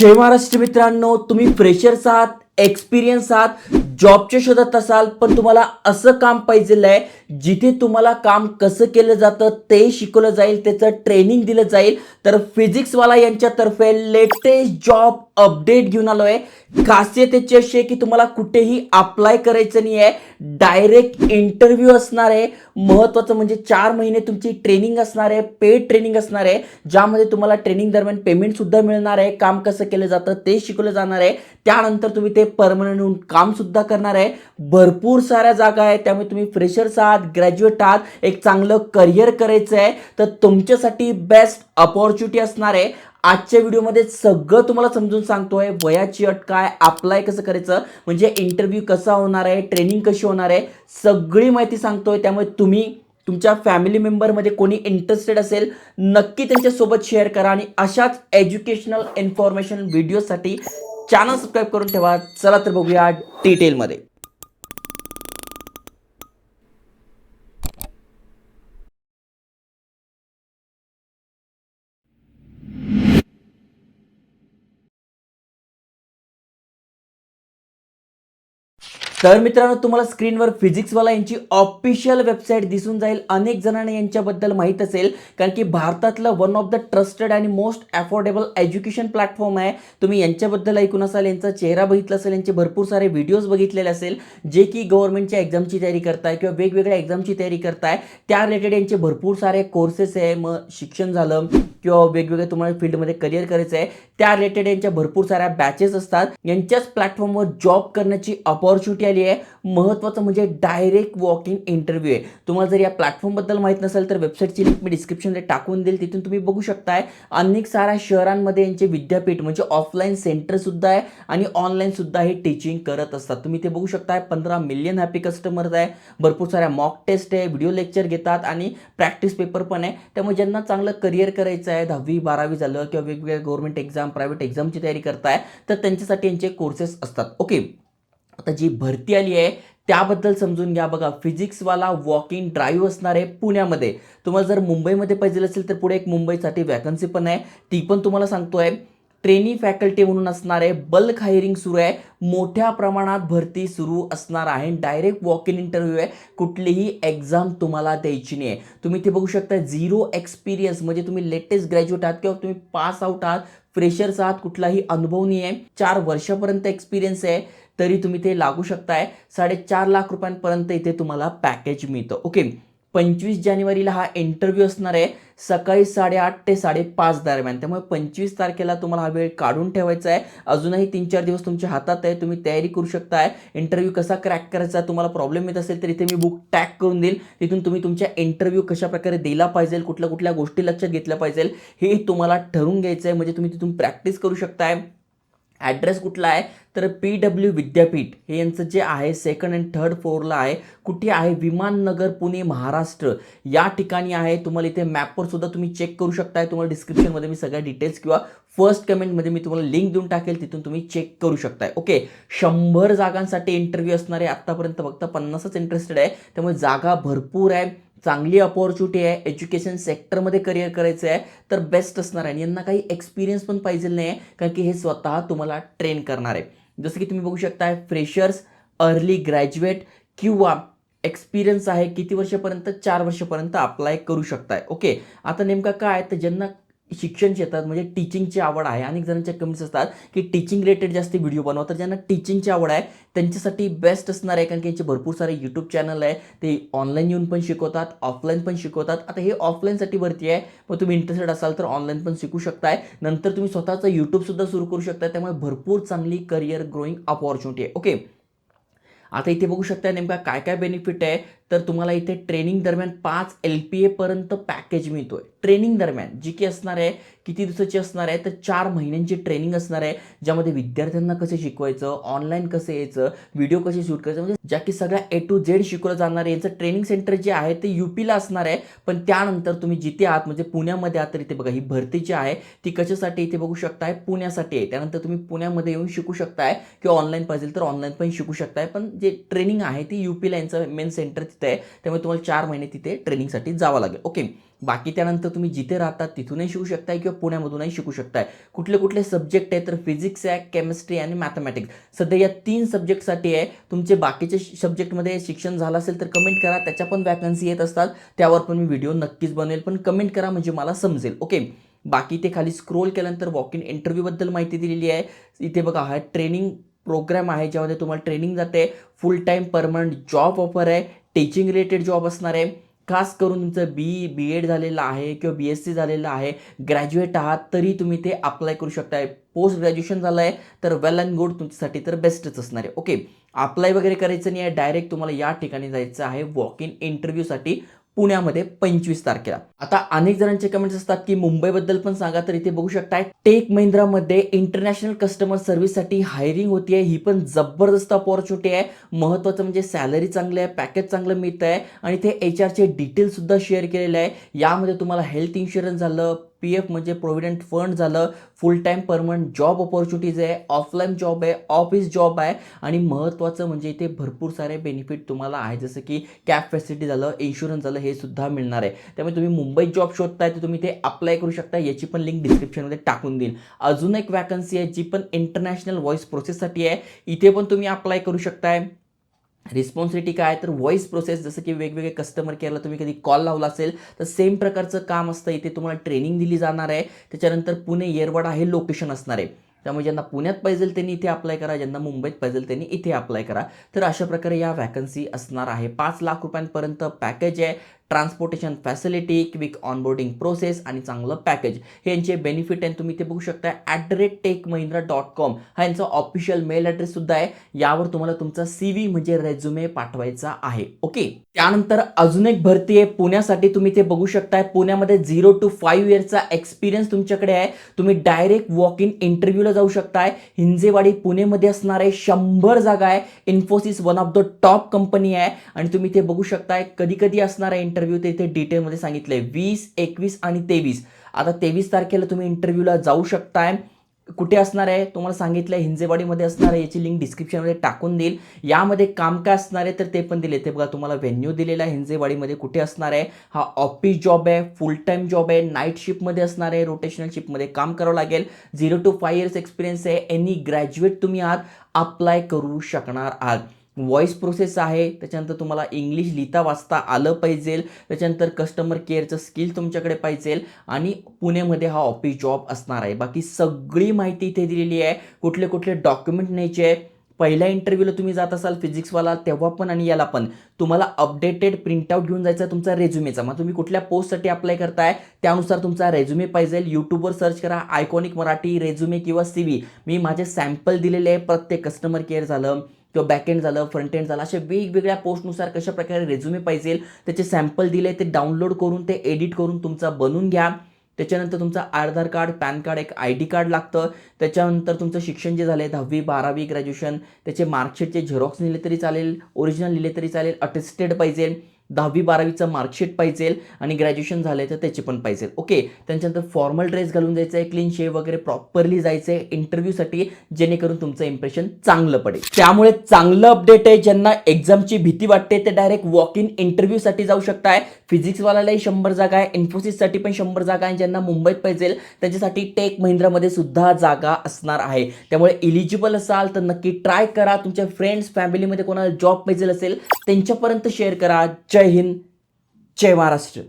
जय महाराष्ट्र मित्रांनो, तुम्ही फ्रेशर्स आहात, एक्सपिरियन्स आहात, जॉबच्या शोधात असाल, पण तुम्हाला असं काम पाहिजेल आहे जिथे तुम्हाला काम कसं केलं जातं ते शिकवलं जाईल, त्याचं ट्रेनिंग दिलं जाईल. तर फिजिक्सवाला यांच्यातर्फे लेटेस्ट जॉब अपडेट घेऊन आलो आहे. खासियत त्याची अशी आहे की तुम्हाला कुठेही अप्लाय करायचं नाही आहे, डायरेक्ट इंटरव्ह्यू असणार आहे. महत्त्वाचं म्हणजे 4 महिने तुमची ट्रेनिंग असणार आहे, पेड ट्रेनिंग असणार आहे, ज्यामध्ये तुम्हाला ट्रेनिंग दरम्यान पेमेंट सुद्धा मिळणार आहे, काम कसं केलं जातं ते शिकवलं जाणार आहे. त्यानंतर तुम्ही ते परमनंट होऊन काम सुद्धा करणार आहे. भरपूर साऱ्या जागा आहेत, त्यामुळे तुम्ही फ्रेशर्स आहात, ग्रॅज्युएट आहात, एक चांगलं करिअर करायचं आहे तर तुमच्यासाठी बेस्ट अपॉर्च्युनिटी असणार आहे. आजच्या व्हिडिओमध्ये सगळं तुम्हाला समजून सांगतोय. वयाची अट काय, अप्लाय कसं करायचं, म्हणजे इंटरव्ह्यू कसा होणार आहे, ट्रेनिंग कशी होणार आहे, सगळी माहिती सांगतोय. त्यामुळे तुम्ही तुमच्या फॅमिली मेंबरमध्ये कोणी इंटरेस्टेड असेल नक्की त्यांच्यासोबत शेअर करा आणि अशाच एज्युकेशनल इन्फॉर्मेशन व्हिडिओसाठी चॅनल सबस्क्राईब करून ठेवा. चला तर बघूया डिटेलमध्ये. तर मित्रांनो, तुम्हाला स्क्रीनवर फिजिक्सवाला यांची ऑफिशियल वेबसाईट दिसून जाईल. अनेक जणांना यांच्याबद्दल माहीत असेल, कारण की भारतातलं वन ऑफ द ट्रस्टेड आणि मोस्ट अफोर्डेबल एज्युकेशन प्लॅटफॉर्म आहे. तुम्ही यांच्याबद्दल ऐकून असाल, यांचा चेहरा बघितला असेल, यांचे भरपूर सारे व्हिडिओज बघितलेले असेल, जे की गव्हर्नमेंटच्या एक्झामची तयारी करताय किंवा वेगवेगळ्या एक्झामची तयारी करताय, त्या रिलेटेड यांचे भरपूर सारे कोर्सेस आहे. मग शिक्षण झालं किंवा वेगवेगळ्या तुम्हाला फील्डमध्ये करिअर करायचं आहे, त्या रिलेटेड यांच्या भरपूर साऱ्या बॅचेस असतात. यांच्याच प्लॅटफॉर्मवर जॉब करण्याची अपॉर्च्युनिटी आली आहे. महत्त्वाचं म्हणजे डायरेक्ट वॉक इन इंटरव्ह्यू आहे. तुम्हाला जर या प्लॅटफॉर्मबद्दल माहीत नसेल तर वेबसाईटची लिंक मी डिस्क्रिप्शनमध्ये टाकून देईल, तिथून तुम्ही बघू शकताय. अनेक साऱ्या शहरांमध्ये यांचे विद्यापीठ म्हणजे ऑफलाईन सेंटर सुद्धा आहे आणि ऑनलाईन सुद्धा हे टीचिंग करत असतात. तुम्ही ते बघू शकताय. 15 मिलियन हॅपी कस्टमर्स आहे. भरपूर साऱ्या मॉक टेस्ट आहे, व्हिडिओ लेक्चर घेतात आणि प्रॅक्टिस पेपर पण आहे. त्यामुळे ज्यांना चांगलं करिअर करायचं आहे, 10वी 12वी झालं किंवा वेगवेगळ्या गव्हर्नमेंट एक्झाम, प्रायव्हेट एक्झामची तयारी करताय, तर त्यांच्यासाठी यांचे कोर्सेस असतात. ओके, आता जी भरती आली आहे त्याबद्दल समजून घ्या. बघा, फिजिक्सवाला वॉक इन ड्राईव्ह असणार आहे पुण्यामध्ये. तुम्हाला जर मुंबईमध्ये पाहिजे असेल तर पुढे एक मुंबईसाठी वॅकन्सी पण आहे, ती पण तुम्हाला सांगतोय. ट्रेनी फॅकल्टी म्हणून असणार आहे. बल्क हायरिंग सुरू आहे. मोठ्या प्रमाणात भरती सुरू असणार आहे. डायरेक्ट वॉक इन इंटरव्ह्यू आहे. कुठलीही एक्झाम तुम्हाला द्यायची नाही आहे. तुम्ही ते बघू शकता. झिरो एक्सपिरियन्स म्हणजे तुम्ही लेटेस्ट ग्रॅज्युएट आहात किंवा तुम्ही पास आउट आहात, फ्रेशर्स आहात, कुठलाही अनुभव नाही आहे, 4 वर्षापर्यंत एक्सपिरियन्स आहे, तरी तुम्ही ते लागू शकताय. 4.5 लाख रुपयांपर्यंत इथे तुम्हाला पॅकेज मिळतं. ओके, 25 जानेवारीला हा इंटरव्ह्यू असणार आहे, सकाळी 8:30 ते 5:30 दरम्यान. त्यामुळे 25 तारखेला तुम्हाला हा वेळ काढून ठेवायचा आहे. अजूनही 3-4 दिवस तुमच्या हातात आहे, तुम्ही तयारी करू शकताय. इंटरव्ह्यू कसा क्रॅक करायचा, तुम्हाला प्रॉब्लेम येत असेल तर इथे मी बुक टॅग करून देईल, तिथून तुम्ही तुमच्या इंटरव्ह्यू कशा प्रकारे दिला पाहिजे, कुठल्या कुठल्या गोष्टी लक्षात घेतल्या पाहिजे हे तुम्हाला ठरवून घ्यायचं आहे, म्हणजे तुम्ही तिथून प्रॅक्टिस करू शकताय. ॲड्रेस कुठला आहे तर PW विद्यापीठ हे यांचं जे आहे 2nd आणि 3rd फ्लोअरला आहे. कुठे आहे? विमाननगर, पुणे, महाराष्ट्र या ठिकाणी आहे. तुम्हाला इथे मॅपवर सुद्धा तुम्ही चेक करू शकताय. तुम्हाला डिस्क्रिप्शनमध्ये मी सगळ्या डिटेल्स किंवा फर्स्ट कमेंटमध्ये मी तुम्हाला लिंक देऊन टाकेल, तिथून तुम्ही चेक करू शकताय. ओके, 100 जागांसाठी इंटरव्ह्यू असणार आहे. आत्तापर्यंत फक्त 50च इंटरेस्टेड आहे, त्यामुळे जागा भरपूर आहे. चांगली अपॉर्च्युनिटी आहे. एज्युकेशन सेक्टरमध्ये करिअर करायचं आहे तर बेस्ट असणार आहे. यांना काही एक्सपिरियन्स पण पाहिजे नाही आहे, कारण की हे स्वतः तुम्हाला ट्रेन करणार आहे. जसं की तुम्ही बघू शकताय, फ्रेशर्स, अर्ली ग्रॅज्युएट किंवा एक्सपिरियन्स आहे किती वर्षापर्यंत, 4 वर्षापर्यंत अप्लाय करू शकताय. ओके, आता नेमका काय तर ज्यांना शिक्षण क्षेत्रात म्हणजे टीचिंगची आवड आहे, अनेक जणांच्या कमेंट्स असतात की टीचिंग रिलेटेड जास्त व्हिडिओ बनवा, तर ज्यांना टीचिंगची आवड आहे त्यांच्यासाठी बेस्ट असणार आहे, कारण की यांचे भरपूर सारे यूट्यूब चॅनल आहे. ते ऑनलाईन येऊन पण शिकवतात, ऑफलाईन पण शिकवतात. आता हे ऑफलाईनसाठी भरती आहे, मग तुम्ही इंटरेस्टेड असाल तर ऑनलाईन पण शिकू शकताय. नंतर तुम्ही स्वतःचं यूट्यूबसुद्धा सुरू करू शकताय. त्यामुळे भरपूर चांगली करिअर ग्रोईंग अपॉर्च्युनिटी आहे. ओके, आता इथे बघू शकता नेमका काय काय बेनिफिट आहे. तर तुम्हाला इथे ट्रेनिंग दरम्यान 5 LPA पर्यंत पॅकेज मिळतोय. ट्रेनिंग दरम्यान जी की असणार आहे, किती दिवसाची असणार आहे तर 4 महिन्यांची ट्रेनिंग असणार आहे, ज्यामध्ये विद्यार्थ्यांना कसे शिकवायचं, ऑनलाईन कसं यायचं, व्हिडिओ कसे शूट करायचं, म्हणजे ज्या की सगळ्या A to Z शिकवलं जाणार आहे. यांचं ट्रेनिंग सेंटर जे आहे ते UPला असणार आहे. पण त्यानंतर तुम्ही जिथे आहात म्हणजे पुण्यामध्ये आहात, तर इथे बघा ही भरती जी आहे ती कशासाठी इथे बघू शकताय, पुण्यासाठी आहे. त्यानंतर तुम्ही पुण्यामध्ये येऊन शिकू शकताय किंवा ऑनलाईन पाहिजे तर ऑनलाईन पण शिकू शकताय. पण जे ट्रेनिंग आहे ती UPला यांचं मेन सेंटर आहे, त्यामुळे तुम्हाला 4 महिने तिथे ट्रेनिंगसाठी जावं लागेल. ओके. बाकी त्यानंतर तुम्ही जिथे राहतात तिथूनही शिकू शकताय किंवा पुण्यामधूनही शिकू शकताय. कुठले कुठले सब्जेक्ट आहे तर फिजिक्स आहे, केमिस्ट्री आणि मॅथमॅटिक्स. सध्या या 3 सब्जेक्टसाठी आहे. तुमचे बाकीचे सब्जेक्टमध्ये शिक्षण झालं असेल तर कमेंट करा, त्याच्या पण वॅकन्सी येत असतात, त्यावर पण मी व्हिडिओ नक्कीच बनवेल. पण कमेंट करा म्हणजे मला समजेल. ओके. बाकी ते खाली स्क्रोल केल्यानंतर वॉक इन इंटरव्ह्यूबद्दल माहिती दिलेली आहे. इथे बघा हा ट्रेनिंग प्रोग्राम आहे ज्यामध्ये तुम्हाला ट्रेनिंग जाते. फुल टाईम परमनंट जॉब ऑफर आहे. टीचिंग रिलेटेड जॉब असणार आहे. खास करून तुमचं बी एड झालेलं आहे किंवा BSc झालेलं आहे, ग्रॅज्युएट आहात तरी तुम्ही ते अप्लाय करू शकताय. पोस्ट ग्रॅज्युएशन झालं आहे तर वेल अँड गुड, तुमच्यासाठी तर बेस्टच असणार आहे. ओके. अप्लाय वगैरे करायचं नाही आहे, डायरेक्ट तुम्हाला या ठिकाणी जायचं आहे वॉक इन इंटरव्ह्यूसाठी पुण्यामध्ये 25 तारखेला. आता अनेक जणांचे कमेंट्स असतात की मुंबईबद्दल पण सांगा, तर इथे बघू शकताय टेक महिंद्रामध्ये इंटरनॅशनल कस्टमर सर्व्हिससाठी हायरिंग होती आहे. ही पण जबरदस्त अपॉर्च्युनिटी आहे. महत्त्वाचं म्हणजे सॅलरी चांगली आहे, पॅकेज चांगलं मिळतं आहे आणि ते HRचे डिटेल्स सुद्धा शेअर केलेले आहे. यामध्ये तुम्हाला हेल्थ इन्शुरन्स झालं, PF म्हणजे प्रोव्हिडंट फंड झालं, फुल टाईम परमनंट जॉब अपॉर्च्युनिटीज आहे, ऑफलाईन जॉब आहे, ऑफिस जॉब आहे आणि महत्त्वाचं म्हणजे इथे भरपूर सारे बेनिफिट तुम्हाला आहे, जसं की कॅब फॅसिलिटी झालं, इन्शुरन्स झालं, हे सुद्धा मिळणार आहे. त्यामुळे तुम्ही मुंबईत जॉब शोधताय तर तुम्ही ते अप्लाय करू शकता. याची पण लिंक डिस्क्रिप्शनमध्ये टाकून देईन. अजून एक वॅकन्सी आहे जी पण इंटरनॅशनल व्हॉइस प्रोसेससाठी आहे. इथे पण तुम्ही अप्लाय करू शकताय. रिस्पॉन्सिबिलिटी काय तर व्हॉइस प्रोसेस, जसं की वेगवेगळे कस्टमर केअरला तुम्ही कधी कॉल लावला असेल तर सेम प्रकारचं काम असतं. इथे तुम्हाला ट्रेनिंग दिली जाणार आहे. त्याच्यानंतर पुणे येरवडा हे लोकेशन असणार आहे. त्यामुळे ज्यांना पुण्यात पाहिजे त्यांनी इथे अप्लाय करा, ज्यांना मुंबईत पाहिजे त्यांनी इथे अप्लाय करा. तर अशा प्रकारे या वॅकन्सी असणार आहे. 5 लाख रुपयांपर्यंत पॅकेज आहे. Transportation facility, quick onboarding process आणि चांगलं पॅकेज, हे यांचे बेनिफिट आहे. तुम्ही ते बघू शकता. @techmahindra.com हा यांचा ऑफिशियल मेल ॲड्रेस सुद्धा आहे. यावर तुम्हाला तुमचा CV म्हणजे रेझ्युमे पाठवायचा आहे. ओके. त्यानंतर अजून एक भरती आहे पुण्यासाठी. तुम्ही ते बघू शकताय. पुण्यामध्ये 0 to 5 इयर्सचा एक्सपिरियन्स तुमच्याकडे आहे. तुम्ही डायरेक्ट वॉक इन इंटरव्ह्यूला जाऊ शकताय. हिंजेवाडी पुणेमध्ये असणार आहे. 100 जागा आहे. Infosys one of the top company आहे आणि तुम्ही ते बघू शकताय. कधी कधी असणार आहे इंटरव्ह्यू ते इथे डिटेलमध्ये सांगितलंय. 20, 21 आणि 23. आता 23 तारखेला तुम्ही इंटरव्ह्यूला जाऊ शकताय. कुठे असणार आहे तुम्हाला सांगितलं, हिंजेवाडीमध्ये असणार आहे. याची लिंक डिस्क्रिप्शनमध्ये टाकून देईल. यामध्ये काम काय असणार आहे तर ते पण दिले. ते बघा तुम्हाला व्हेन्यू दिलेला आहे. हिंजेवाडीमध्ये कुठे असणार आहे. हा ऑफिस जॉब आहे, फुल टाईम जॉब आहे, नाईट शिफ्टमध्ये असणार आहे, रोटेशनल शिफ्टमध्ये काम करावं लागेल. 0 to 5 इयर्स एक्सपिरियन्स आहे. एनी ग्रॅज्युएट तुम्ही आहात, अप्लाय करू शकणार आहात. व्हॉइस प्रोसेस आहे. त्याच्यानंतर तुम्हाला इंग्लिश लिहिता वाचता आलं पाहिजे. त्याच्यानंतर कस्टमर केअरचं स्किल तुमच्याकडे पाहिजे आणि पुणेमध्ये हा ऑफिस जॉब असणार आहे. बाकी सगळी माहिती इथे दिलेली आहे. कुठले कुठले डॉक्युमेंट न्यायचे आहे. पहिल्या इंटरव्ह्यूला तुम्ही जात असाल फिजिक्सवाला तेव्हा पण आणि याला पण तुम्हाला अपडेटेड प्रिंटआउट घेऊन जायचा तुमचा रेझ्युमेचा. मग तुम्ही कुठल्या पोस्टसाठी अप्लाय करताय त्यानुसार तुमचा रेझ्युमे पाहिजे. यूट्यूबवर सर्च करा आयकॉनिक मराठी रेझ्युमे किंवा CV. मी माझे सॅम्पल दिलेले आहे. प्रत्येक कस्टमर केअर झालं किंवा बॅकएंड झालं, फ्रंट एंड झालं, अशा वेगवेगळ्या पोस्टनुसार कशा प्रकारे रेझ्युमे पाहिजे त्याचे सॅम्पल दिले. ते डाउनलोड करून ते एडिट करून तुमचा बनवून घ्या. त्याच्यानंतर तुमचा आधार कार्ड, पॅन कार्ड, एक ID कार्ड लागतं. त्याच्यानंतर तुमचं शिक्षण जे झालं 10वी 12वी ग्रॅज्युएशन त्याचे मार्कशीटचे झेरॉक्स लिहिले तरी चालेल, ओरिजिनल लिहिले तरी चालेल, अटेस्टेड पाहिजे. 10वी 12वीचं मार्कशीट पाहिजे आणि ग्रॅज्युएशन झाले तर त्याचे पण पाहिजे. ओके. त्याच्यानंतर फॉर्मल ड्रेस घालून जायचं आहे, क्लीन शेव वगैरे प्रॉपरली जायचं आहे इंटरव्ह्यूसाठी, जेणेकरून तुमचं इम्प्रेशन चांगलं पडेल. त्यामुळे चांगलं अपडेट आहे. ज्यांना एक्झामची भीती वाटते ते डायरेक्ट वॉक इन इंटरव्ह्यूसाठी जाऊ शकताय. फिजिक्सवाल्यालाही 100 जागा आहे, इन्फोसिससाठी पण 100 जागा आहे. ज्यांना मुंबईत पाहिजे त्याच्यासाठी टेक महिंद्रामध्ये सुद्धा जागा असणार आहे. त्यामुळे इलिजिबल असाल तर नक्की ट्राय करा. तुमच्या फ्रेंड्स फॅमिलीमध्ये कोणाला जॉब पाहिजे असेल त्यांच्यापर्यंत शेअर करा. जय हिंद, जय महाराष्ट्र.